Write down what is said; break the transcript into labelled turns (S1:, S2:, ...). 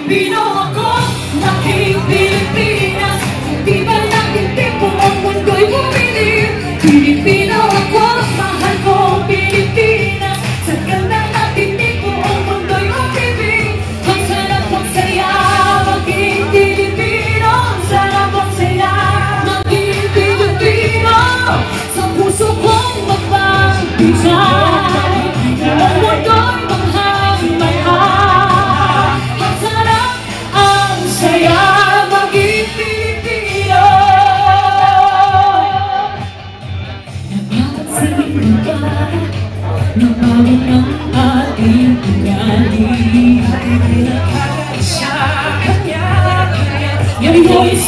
S1: Pilipino ako, laking Pilipinas. Di ba natin buong mundo'y bumili? Pilipino ako, mahal ko Pilipinas. Sa ganda natin buong mundo'y umibig. Ang sarap ang saya, maging Pilipino. Ang sarap ang saya, maging Pilipino. Sa puso kong magbibigay, buong mundo'y nabago ng ating ugali. Sa kanya-kanya, yung voice